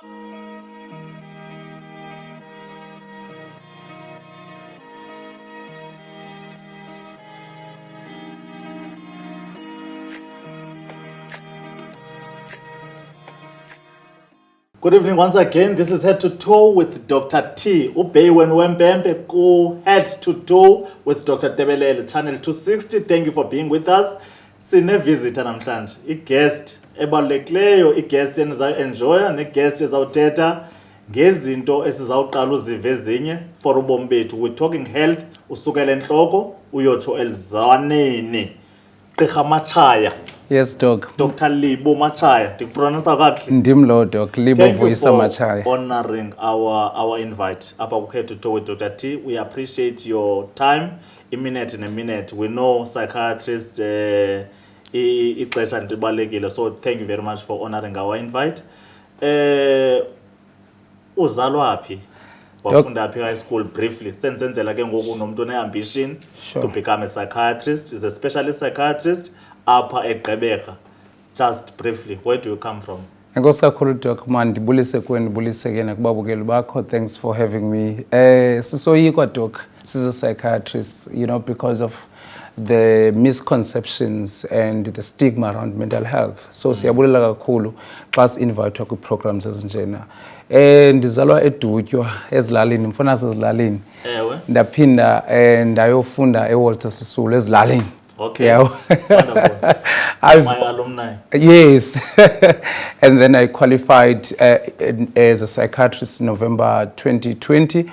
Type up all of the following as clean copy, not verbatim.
Good evening once again. This is Head to Toe with Dr. T. Ubeywen Wempempe, go Head to Toe with Dr. Tebelele, Channel 260. Thank you for being with us. Sine visitor namhlanje. I-guest ebalulekileyo, i-guest enizayo-enjoya, ne-guest ezawuthetha ngezinto esizawuqala uzive ezinye for ubomi bethu. We're talking health, usukela enhloko, uyotsho elizaneni. Dr Matshaya. Yes, Doc. Dr. Libo Matshaya. Ndikupronounce kakuhle? Ndim lo, Doc. Libo Vuyisa Matshaya. Thank you for honoring our invite. Apha Head to Toe with Dr. T. We appreciate your time. A minute. We know psychiatrists ixesha libalulekile. So thank you very much for honoring our invite. Uzalwa phi? Wafunda phi high school briefly? Senzenzela ke ngoku nomuntu one-ambition to become a psychiatrist. Is a specialist psychiatrist. Apha eGqeberha. Just briefly, where do you come from? Enkosi kakhulu Doc, mandibulise kuwe ndibulise ke nakubabukeli bakho. Thanks for having me. Sisoyikwa Doc, a psychiatrist, you know, because of the misconceptions and the stigma around mental health. So siyabulela kakhulu xa invite ku programs ezinjena. Ndizalwa eDutywa ezilalini, mfana sezilalini. Ewe. Ndaphinda ndayofunda eWalter Sisulu ezilalini. Okay, yeah. Wonderful. My alumni. Yes. And then I qualified as a psychiatrist in November 2020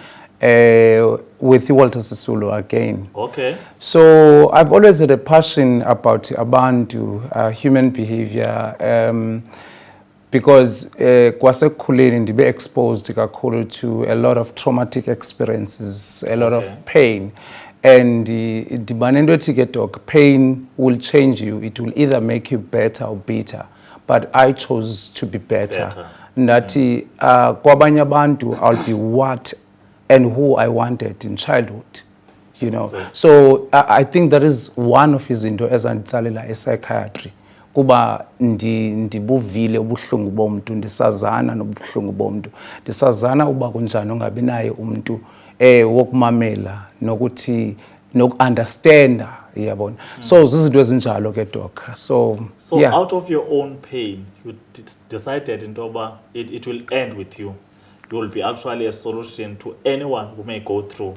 with Walter Sisulu again. Okay. So I've always had a passion about abantu, human behavior, because kwasekukhuleni ndibe exposed kakhulu to a lot of traumatic experiences, a lot of pain. And the banendo ticket dog, pain will change you. It will either make you better or bitter. But I chose to be better. Nati kwabanya bantu, I'll be what and who I wanted in childhood. You know. Okay. So I think that is one of his into as a psychiatry. Kuba ndibuvile ubuhlungu bomntu, ndisazana nobuhlungu bomntu. Ndisazana uba kunjani ungabi naye umuntu wokumamela nokuthi noku-understanda yabona. So zizinto ezinjalo ke Doc. So yeah. Out of your own pain, you decided into it will end with you. You will be actually a solution to anyone who may go through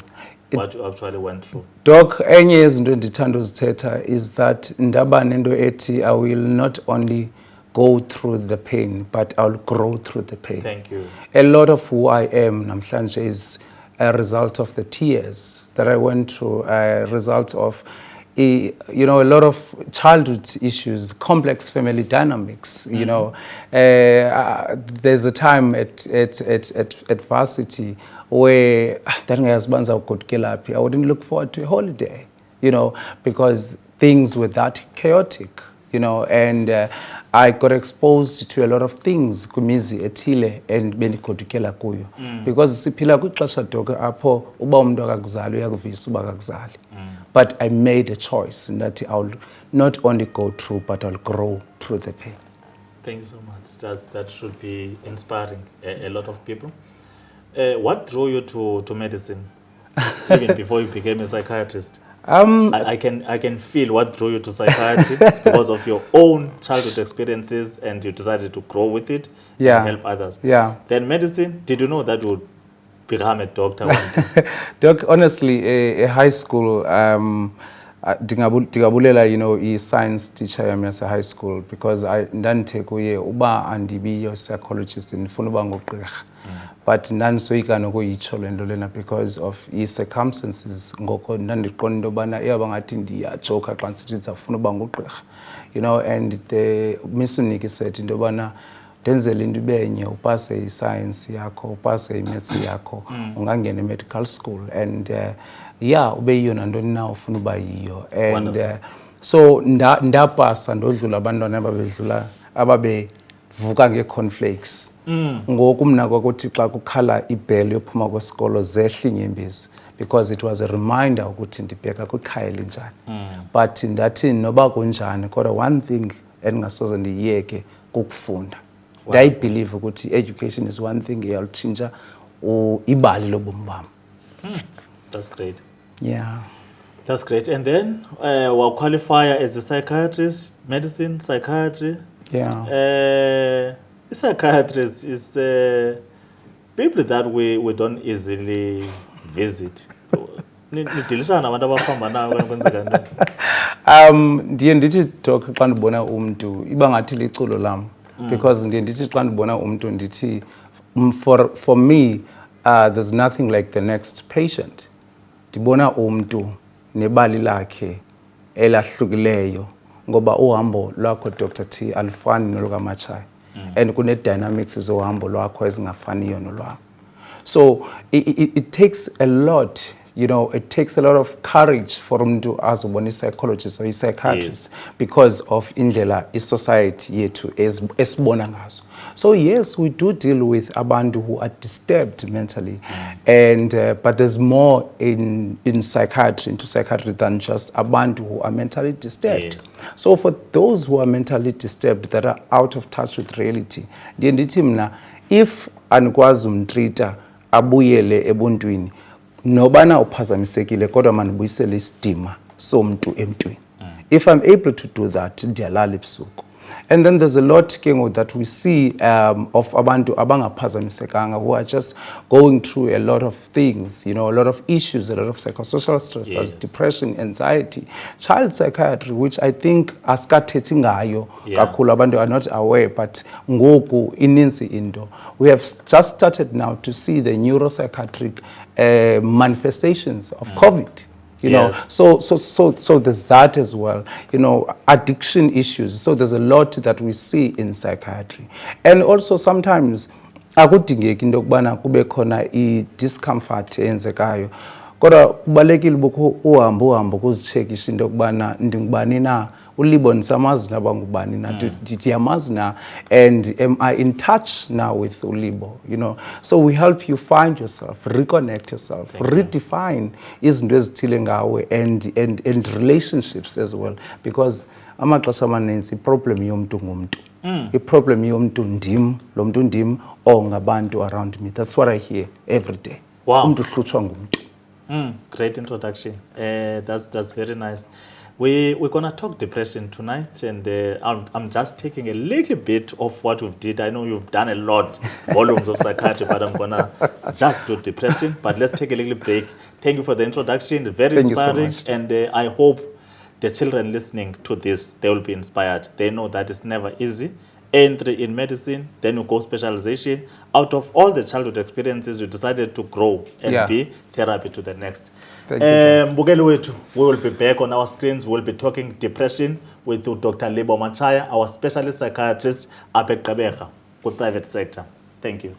what you actually went through. Doc, enye yezinto endithanda uzithetha is that ndaba nento ethi I will not only go through the pain, but I'll grow through the pain. Thank you. A lot of who I am namhlanje is a result of the tears that I went through, a result of you know, a lot of childhood issues, complex family dynamics. You know, there's a time at varsity where I wouldn't look forward to a holiday, you know, because things were that chaotic, you know, and I got exposed to a lot of things kumizi ethile and benikodukela kuyo because siphila kwixesha Doc apho uba umuntu akakuzali uyakuvisa uba akakuzali. But I made a choice that I'll not only go through but I'll grow through the pain. Thank you so much. That should be inspiring a lot of people. What drew you to medicine even before you became a psychiatrist? I can feel what drew you to psychiatry. It's because of your own childhood experiences and you decided to grow with it and help others. Yeah. Then medicine, did you know that you would become a doctor one day? Doc, honestly, a high school, Dingabulela, you know, a science teacher as a high school because I didn't take away uba and be a psychologist in Funubango. But none so you can go each other because of his circumstances. Ngoko nandikondo bana eyabangathi choka constitutes of Funubango. You know, and the Misunik said in Dobana Denzel Indubenye, upase science yako, upase medicine yako, ungangene medical school and yeah, ubeyo nandona ufunuba iyo. And so ndapasa ndodlula abantwana ababedlula ababe vuka ngecornflakes. Ngoku mna kwakuthi xa kukhala ibheli yophuma kwesikolo zehla inyembezi because it was a reminder ukuthi ndibheka kwikhaya elinjani. But ndathi noba kunjani kodwa one thing endingasoze ndiyeke kukufunda. I believe ukuthi education is one thing eyalitshintsha ibali lobomi bami. That's great. Yeah. That's great. And then we'll qualify as a psychiatrist, medicine, psychiatry. Yeah. A psychiatrist is people that we don't easily visit. Nidilishana nabantu abafamba nawe kwenzeka ntoni? Ndiye ndithi doc xa ndibona umntu iba ngathi liculo lam because ndiye ndithi xa ndibona umntu ndithi for me there's nothing like the next patient. Ndibona umntu nebali lakhe elahlukileyo ngoba uhambo lwakho Dr T alifani noluka Matshaya and kune dynamics zohambo lwakho ezingafaniyo nolwakho. So it takes a lot, you know, it takes a lot of courage for umuntu azobona psychologist or psychiatrist because of indlela society yethu esibona ngazo. So yes, we do deal with abantu who are disturbed mentally, and but there's more in psychiatry, into psychiatry than just abantu who are mentally disturbed. So for those who are mentally disturbed, that are out of touch with reality, ndiye ndithi mna if anikwazi umtreata abuyele ebuntwini nobana uphazamisekile kodwa mandibuyisele isidima somntu emntwini. If I'm able to do that, ndiyalala ebusuku. And then there's a lot that we see of abantu abangaphazamisekanga who are just going through a lot of things, you know, a lot of issues, a lot of psychosocial stressors, depression, anxiety, child psychiatry, which I think asikathethi ngayo kakhulu, abantu are not aware, but ngoku ininzi into. We have just started now to see the neuropsychiatric manifestations of COVID. You know, so there's that as well, you know, addiction issues. So there's a lot that we see in psychiatry. And also sometimes akudingeki into kubana kube khona i-discomfort eyenzekayo. Kodwa kubalekile ubukho uhambo kuzichekisha into kubana ndingubani na, uLibo nisamazi nabangubani na, ndiyamazi na, and am I in touch now with uLibo, you know. So we help you find yourself, reconnect yourself, redefine izinto ezithile ngawe and relationships as well, because amaxesha amaninzi problem yomuntu ngumuntu. I-problem yomuntu ndim, lo muntu ndim or ngabantu around me. That's what I hear every day. Wow. Umuntu uhlutshwa ngumuntu. Great introduction. That's very nice. We're gonna talk depression tonight, and I'm just taking a little bit of what we've did. I know you've done a lot, volumes of psychiatry, but I'm gonna just do depression. But let's take a little break. Thank you for the introduction. Very inspiring, so and I hope the children listening to this, they will be inspired. They know that it's never easy. Entry in medicine, then you go specialization. Out of all the childhood experiences, you decided to grow and be therapy to the next. Thank you. We will be back on our screens. We'll be talking depression with Dr. Libo Matshaya, our specialist psychiatrist up at Gqeberha, with private sector. Thank you.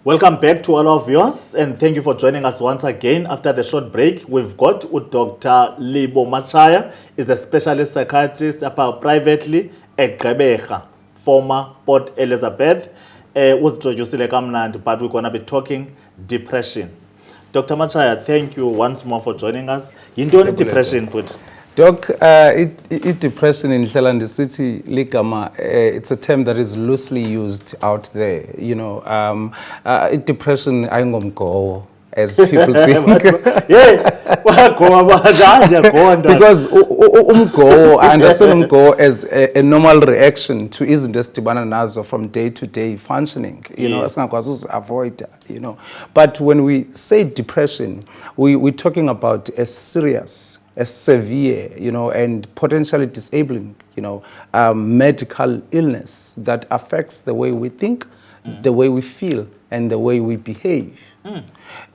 Welcome back to all our viewers, and thank you for joining us once again. After the short break, we've got Dr. Libo Matshaya, is a specialist psychiatrist privately at Gqeberha, former Port Elizabeth. Was introduced kamnandi, but we're going to be talking depression. Dr. Matshaya, thank you once more for joining us. Yintoni depression, put? Doc, depression in Hlalande City, ligama, it's a term that is loosely used out there. You know, depression, ayingomgo, as people think. Because umgo, I understand umgo as a normal reaction to izinto esidibana nazo from day to day functioning. You know, asingakwazi avoid, you know. But when we say depression, we're talking about a serious, a severe, you know, and potentially disabling, you know, medical illness that affects the way we think, the way we feel, and the way we behave.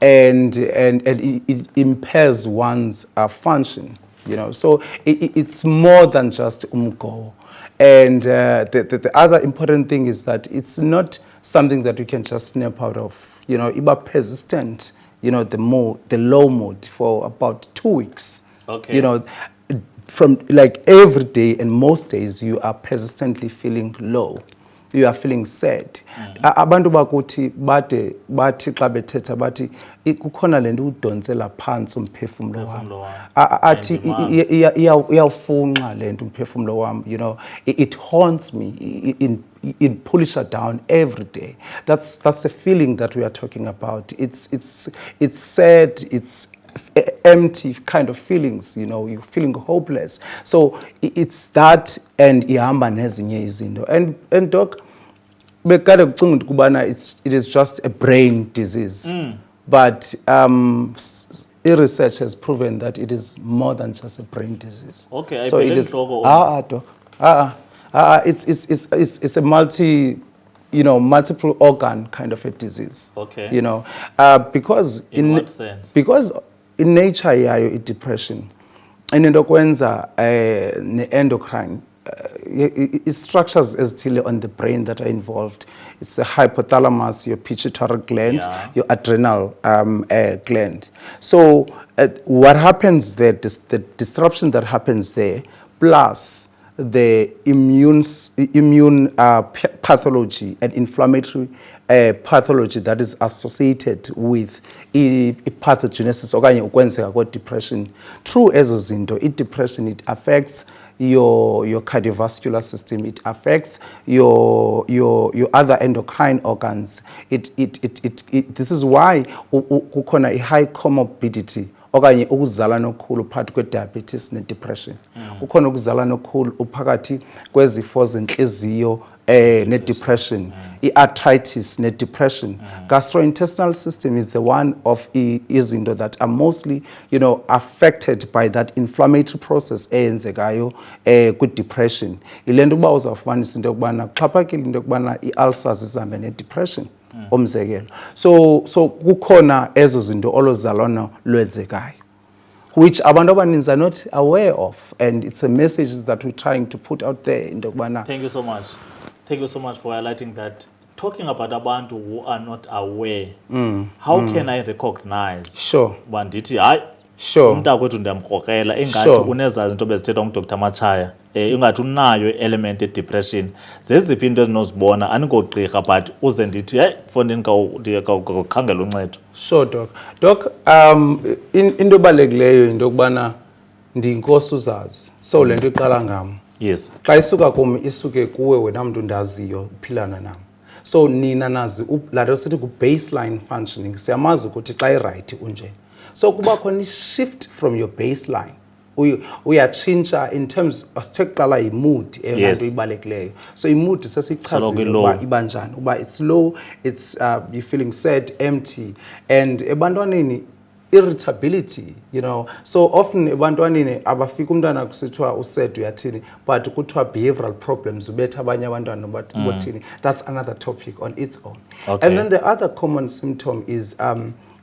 And it impairs one's function, you know. So it's more than just umgo. And the other important thing is that it's not something that you can just snap out of, you know. Iba persistent, you know, the low mood for about 2 weeks. Okay. You know, from like every day and most days you are persistently feeling low, you are feeling sad. Abantu bakuthi bathi xa bethetha bathi kukhona lento udonsela phansi umphefumulo wami. Athi iyawufunxa lento umphefumulo wami, you know, it haunts me, it pulls her down every day. That's the feeling that we are talking about. It's sad, it's empty kind of feelings, you know, you're feeling hopeless. So it's that, and ihamba nezinye izinto. And doc, bekade kucinga ukubana it is just a brain disease. But research has proven that it is more than just a brain disease. Okay, so it is doc. it's a multiple organ kind of a disease. Okay. You know, because in what sense? Because in nature yayo depression, and into kwenza ne-endocrine, structures ezithile on the brain that are involved. It's the hypothalamus, your pituitary gland, your adrenal gland. So what happens there, the disruption that happens there, plus the immune pathology and inflammatory pathology that is associated with pathogenesis okanye ukwenzeka kwa depression. Through ezo zinto, depression, it affects your cardiovascular system, it affects your other endocrine organs. This is why kukhona a high comorbidity okanye ukuzalana okukhulu phakathi kwe-diabetes ne-depression. Kukhona ukuzalana okukhulu uphakathi kwezifo zenhliziyo ne-depression, i-arthritis ne-depression. Gastrointestinal system is the one of izinto that are mostly, you know, affected by that inflammatory process eyenzekayo kwi-depression. Ile nto uba uzawufumanisa into yokubana kuxhaphakile into yokubana i-ulcers zihambe ne-depression. Omzekelo. So kukhona ezo zinto olozalwana lwenzekayo, which abantu abaninzi are not aware of, and it's a message that we're trying to put out there in Dokbana. Thank you so much. Thank you so much for highlighting that. Talking about abantu who are not aware, how can I recognize? Sure. Bandithi hayi. Sure. Umntakwethu ndiyamkrokrela ingathi unezazi into bezithethwa nguDr Matshaya. Ingathi unayo element depression. Zeziphi into ezinozibona anikogqirha but uze ndithi hey mfondini khangela uncedo. Sure doc. Doc, into ebalulekileyo into yokubana ndiyinkosi uzazi. So le nto iqala ngam. Yes. Xa isuka kum isuke kuwe wena mntu ndaziyo uphilana nam. So nina nazi la nto sithi ku-baseline functioning siyamazi ukuthi xa iright unje. So kuba khona shift from your baseline. Uyatshintsha in terms asithe kuqala yi-mood eyonto ibalulekileyo. So i-mood sesichazile uba iba njani, uba it's low, it's you feeling sad, empty, and ebantwaneni irritability, you know. So often ebantwaneni abafika umntwana kusithiwa used uyathini, but kuthiwa behavioral problems ubetha abanye abantwana bathini. That's another topic on its own. Okay. And then the other common symptom is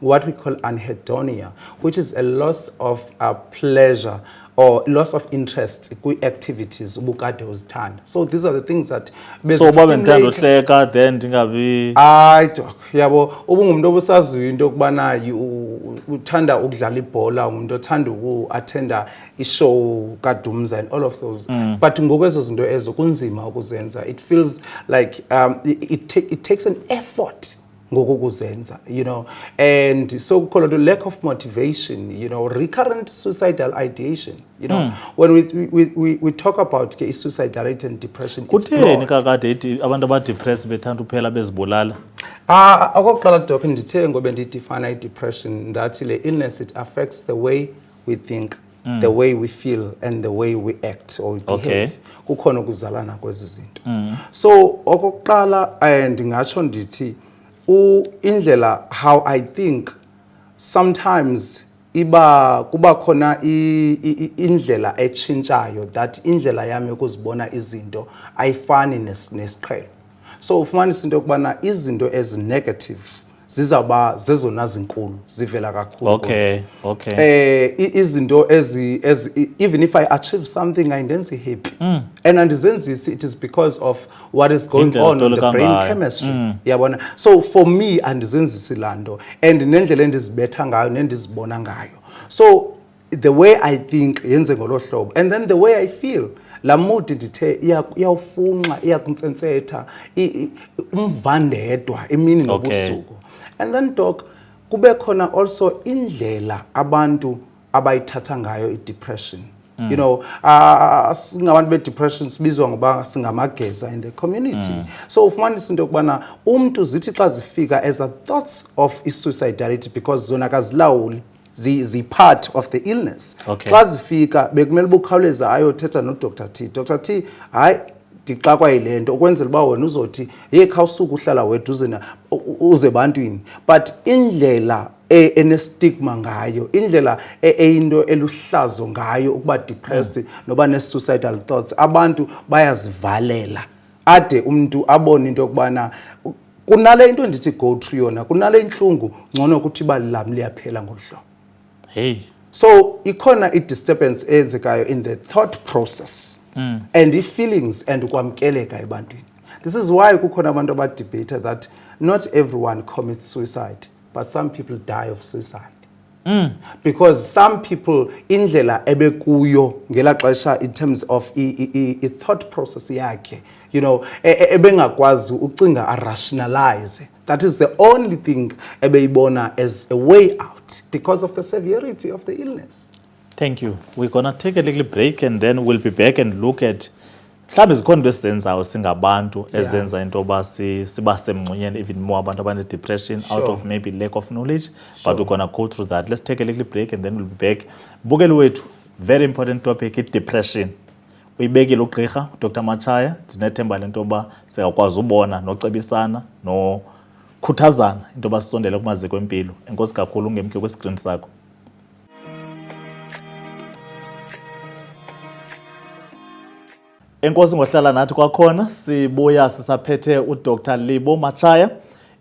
what we call anhedonia, which is a loss of pleasure or loss of interest in activities ubukade uzithanda. So these are the things that so uba bendithanda uhleka then ndingabi doc yabo ubungumuntu obusaziyo into yokubana uthanda ukudlala ibhola, umuntu othanda uku-attenda ishow kaDumza and all of those. But ngokwezo zinto ezo kunzima ukuzenza. It feels like it takes an effort ngokuzenza, you know, and so called a lack of motivation, you know, recurrent suicidal ideation, you know. When we talk about suicidality and depression, kutheni kakade ithi abantu abadepressed bethanda uphela bezibulala? Okokuqala doc ndithe ngoba ndidefine depression ndathi le illness, it affects the way we think, the way we feel, and the way we act or behave. Kukhona ukuzalana kwezi zinto. So okokuqala ndingatsho ndithi indlela how I think sometimes kuba khona indlela etshintshayo, that indlela yami yokuzibona izinto ayifani nesiqhelo. So ufumanisa into yokubana izinto as negative zizawuba zezona zinkulu zivela kakhulu. Izinto even if I achieve something ayindenzi happy, and andizenzisi, it is because of what is going on in the brain chemistry. Yabona. So for me andizenzisi lando, and nendlela endizibetha ngayo nendizibona ngayo. So the way I think yenze ngolo hlobo, and then the way I feel la mood ndithe iyawufunxa iyakuntsensetha umvandedwa emini nobusuku. And then doc kube khona also indlela abantu abayithatha ngayo i-depression. You know, singabantu be-depression sibizwa ngoba singamageza in the community. So ufumanisa into yokubana umntu zithi xa zifika as a thoughts of suicidality because zona kazilawuli zi-part of the illness. Xa zifika bekumele uba ukhawuleza ayothetha no-Dr T. Dr T, hayi ndixakwa yile nto ukwenzela uba wena uzothi khawusuke uhlala wedwa uze bantwini. But indlela enestigma ngayo, indlela eyinto eluhlazo ngayo ukuba depressed noba ne-suicidal thoughts, abantu bayazivalela ade umuntu abone into yokubana kunale into ndithi go through yona, kunale inhlungu ngcono ukuthi ibali lami liyaphela ngolu hlobo. Hey. So ikhona i-disturbance eyenzekayo in the thought process and i-feelings and ukwamkeleka ebantwini. This is why kukhona abantu abadebate that not everyone commits suicide, but some people die of suicide. Because some people indlela ebekuyo ngela xesha in terms of I thought process yakhe, you know, ebengakwazi ucinga rationalize. That is the only thing ebeyibona as a way out because of the severity of the illness. Thank you. We're going to take a little break and then we'll be back and look at mhlawumbe zikhona into esizenzayo singabantu ezenza into yoba siba semngxunyeni even more abantu abane-depression out of maybe lack of knowledge. But we're going to go through that. Let's take a little break and then we'll be back. Bukeli wethu, very important topic, depression. Uyibekile ugqirha Dr Matshaya, ndinethemba lento yoba singakwazi ubona nocebisana nokhuthazana into yoba sisondele kumaziko empilo. Enkosi kakhulu ungemke kwi-screen sakho. Enkosi ngohlala nathi kwakhona, sibuya sisaphethe uDr Libo Matshaya,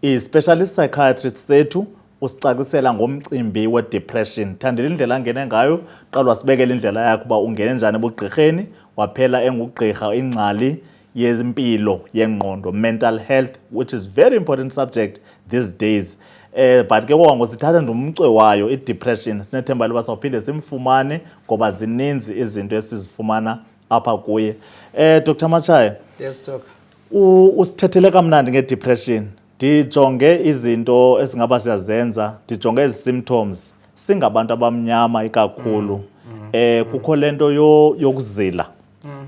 i-specialist psychiatrist sethu, usicacisela ngomcimbi we-depression. Thandile indlela angene ngayo, qala wasibekela indlela yakho uba ungene njani ebugqirheni, waphela engugqirha ingcali yempilo yengqondo, mental health, which is very important subject these days. But ke kwango sithatha ndumcwe wayo i-depression, sinethemba loba sawuphinde simfumane ngoba zininzi izinto esizifumana apha kuye. Dr Matshaya. Yes, doc. Usithethele kamnandi nge-depression. Ndijonge izinto esingaba siyazenza, ndijonge ezi symptoms. Singabantu abamnyama ikakhulu. Kukho lento yokuzila.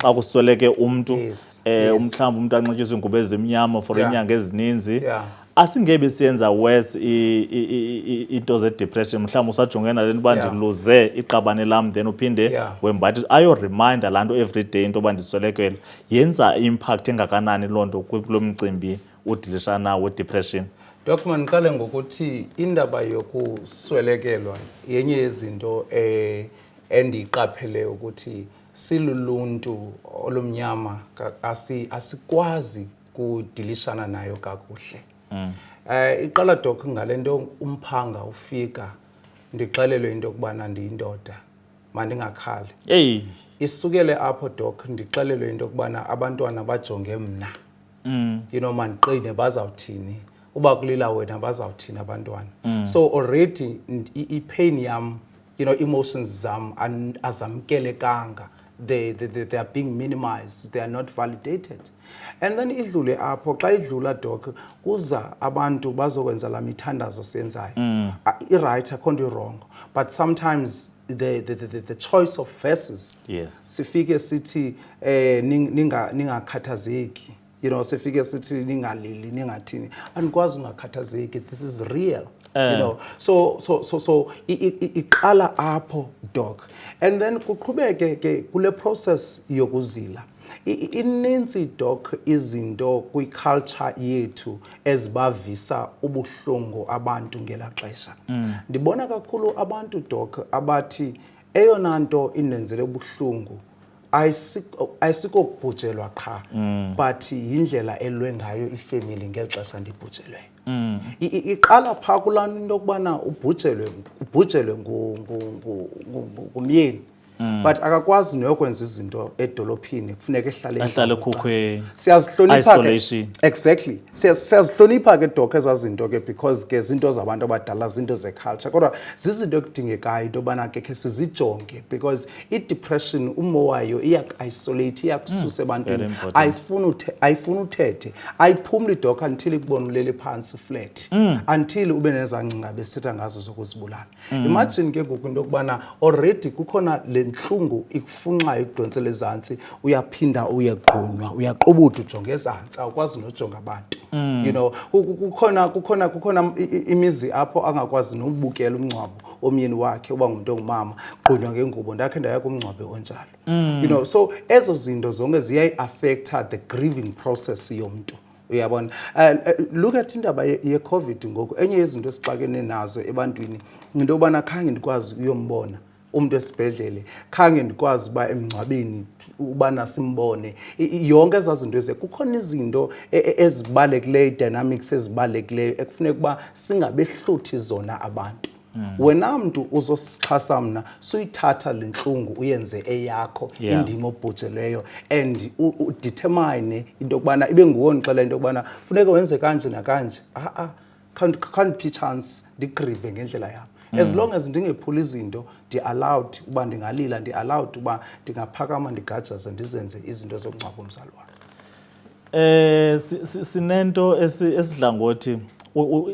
Xa kusweleke umuntu, mhlawumbe umuntu anxityiswe ingubo ezimnyama for inyanga ezininzi. Asingebi siyenza worse into ze-depression. Mhlawumbe usajongene nale nto uba ndiluze iqabane lam then uphinde wembathi ayo-reminder laa nto every day into yoba ndiswelekelwe. Yenza impact engakanani loo nto kulo mcimbi udilishana nawo we-depression? Doc, mandiqale ngokuthi indaba yokuswelekelwa yenye yezinto endiyiqaphele ukuthi siluluntu olumnyama asikwazi kudilishana nayo kakuhle. Iqala doc ngalento umphanga ufika ndixelelwe into yokubana ndiyindoda mandingakhali. Isukele apho doc ndixelelwe into yokubana abantwana bajonge mna. You know, mandiqine bazawuthini, uba kulila wena bazawuthini abantwana. So already i-pain yam, you know, emotions zam azamkelekanga. They are being minimized, they are not validated. And then idlule apho xa idlula doc kuza abantu bazokwenza la mithandazo senzayo. I-right akho nto wrong, but sometimes the choice of verses, sifike sithi ningakhathazeki, you know, sifike sithi ningalili ningathini, andikwazi ungakhathazeki, this is real. You know, so iqala apho doc, and then kuqhubeke ke kule process yokuzila. Ininzi doc izinto kwi-culture yethu ezibavisa ubuhlungu abantu ngela xesha. Ndibona kakhulu abantu doc abathi eyona nto indenzele ubuhlungu ayisiko kubhujelwa qha, but yindlela elwe ngayo ifamily ngeli xesha ndibhujelweyo. Iqala phaa kulaa nto yokubana ubhujelwe ngumyeni. but akakwazi nokwenza izinto edolophini kufuneka ahlale khukwe siyazihlonipha isolation. Exactly. Siyazihlonipha ke doc ezazinto ke because ke zinto zabantu abadala zinto zeculture kodwa zizinto ekudingekayo into yobana ke sizijonge because i-depression umo wayo iyak-isolate iyakususa ebantwini ayifuni uthethe ayiphumli doc until ikubona ulele phansi flat until ube nezangcinga besithetha ngazo zokuzibulala. Imagine ke ngoku into yokubana already kukhona le ntlungu ikufunxayo ikudonsela ezantsi uyaphinda uyagqunywa uyaqubutha ujonge ezantsi awukwazi nojonga abantu you know kukhona imizi apho angakwazi nobukela umncwabo omyeni wakhe uba ngumuntu ongumama gqunywa ngengubo ndakhe ndaya kumncwabe onjalo you know so ezo zinto zonke ziyayi-affecta the grieving process yomuntu uyabona. Look at indaba ye-COVID ngoku enye yezinto esixakene nazo ebantwini into yobana khange ndikwazi uyombona umuntu esibhedlele khange ndikwazi uba emngcwabeni ubana simbone yonke ezazinto eze kukhona izinto ezibalulekileyo dynamics ezibalulekileyo ekufuneka ukuba singabehluthi zona abantu. Wena mntu uzosixhasa mna suyithatha le ntlungu uyenze eyakho indima obhujelweyo and udetermine into yokubana ibe nguwe ndixela into yokubana funeka wenze kanje nakanje can't be chance ndigrive ngendlela yam. As long as ndingephula izinto ndi-allowed uba ndingalila ndi-allowed uba ndingaphakama ndigajaze ndizenze izinto zokungcwaba umzali wam. Sinento esidla ngothi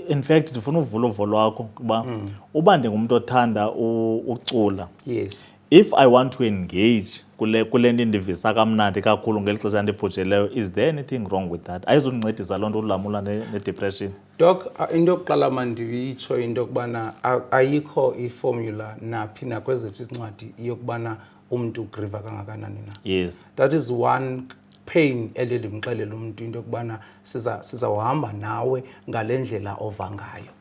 in fact ndifuna uvula uvo lwakho kuba uba ndingumuntu othanda ucula. Yes. If I want to engage kule nto indivisa kamnandi kakhulu ngeli xesha ndibhujeleyo, is there anything wrong with that? Ayizundincedisa loo nto ulamula ne-depression? Doc, into yokuqala mandiyitsho into yokubana ayikho iformula naphi nakwezethu isincwadi yokubana umntu ugriva kangakanani na. Yes. That is one pain endimxelela umuntu into yokubana sizawuhamba nawe ngale ndlela ova ngayo.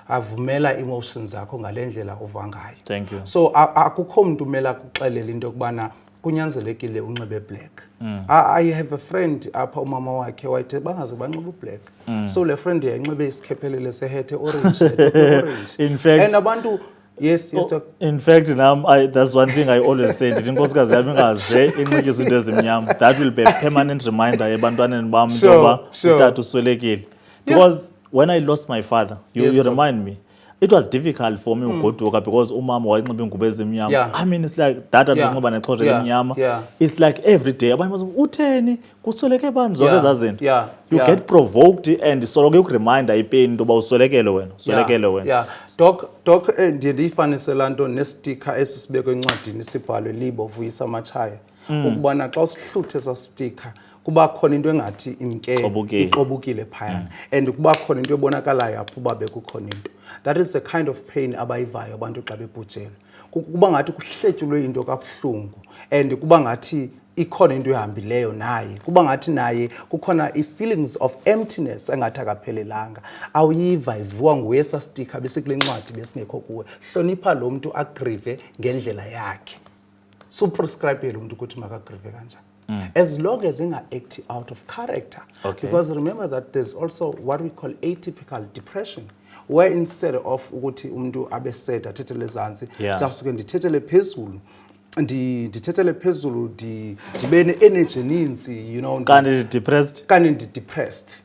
Avumela emotions zakho ngale ndlela ova ngayo. Thank you. So akukho mntu umela kuxelela into yokubana kunyanzelekile unxibe black. I have a friend apha umama wakhe wayethe bangaze banxibe black. So le friend yayinxibe isikhephelele sehethe orange. In fact, and abantu yes doc. In fact that's one thing I always say ndithi inkosikazi yami ingaze inxityise into ezimnyama. That will be a permanent reminder ebantwaneni bam ngoba utata uswelekile. Because when I lost my father, you remind me, it was difficult for me ugoduka because umama wayinxiba ingubo ezimnyama. I mean, it's like data njengoba nexhosha elimnyama. It's like every day abantu bathi utheni kusweleke bani zonke ezazinto. You get provoked and soloke ukureminder ipain into ba uswelekele wena. Yeah. Doc ndiye ndiyifanise laa nto nestika esisibekwe encwadini sibhalwe Libo Matshaya ukubana xa usihluthe esa stika kuba khona into engathi ixobukile phayana and kuba khona into ebonakalayo apho uba bekukhona into. That is the kind of pain abayivayo abantu xa bebhujelwe. Kuba ngathi kuhletyulwe into kabuhlungu and kuba ngathi ikhona into ehambileyo naye kuba ngathi naye kukhona i-feelings of emptiness engathi akaphelelanga awuyiva iviwa nguye sastika besikule ncwadi besingekho kuwe. Hlonipha lo mntu agrive ngendlela yakhe suprescribe lo mntu ukuthi makagrive kanjani. As long as inga-act out of character. Because remember that there's also what we call atypical depression where instead of ukuthi umuntu abe sad athethele ezantsi jasuke ndithethele phezulu ndithethele phezulu ndibe ne-energy eninzi you know kanti depressed.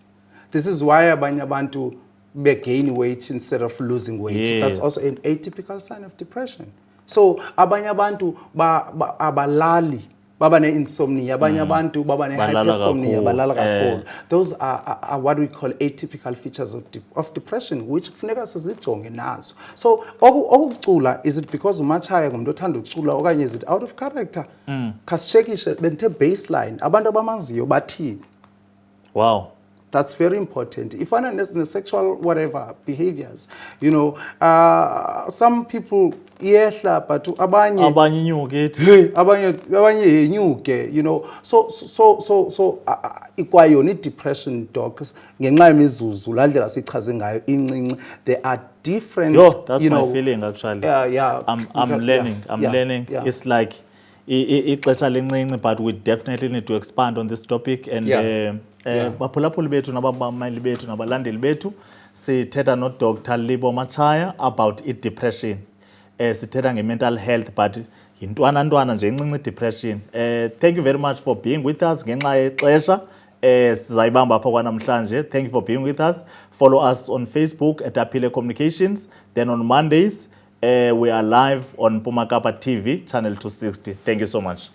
This is why abanye abantu gain weight instead of losing weight. That's also an atypical sign of depression. So abanye abantu abalali baba ne-insomnia abanye abantu baba ne-hypersomnia balala kakhulu. Those are what we call atypical features of depression which kufuneka sizijonge nazo. So okucula, is it because uMatshaya ngumuntu othanda ucula okanye is it out of character? Kasitshekishe benthe baseline abantu abamaziyo bathini. Wow. That's very important. If one has sexual whatever behaviors, you know, some people yehla but abanye inyuke, you know. So ikwayona depression docs ngenxa yemizuzu la ndlela sichaze ngayo incinci. There are different that's my feeling actually. I'm learning. It's like ixesha lincinci but we definitely need to expand on this topic and baphulaphuli bethu nabamameli bethu nabalandeli bethu sithetha no-Dr Libo Matshaya about depression. Sithetha nge-mental health but yintwana nje incinci depression. Thank you very much for being with us ngenxa yexesha. Sizayibamba apha kwanamhlanje. Thank you for being with us. Follow us on Facebook at Aphile Communications. Then on Mondays, we are live on Pumakapa TV, channel 260. Thank you so much.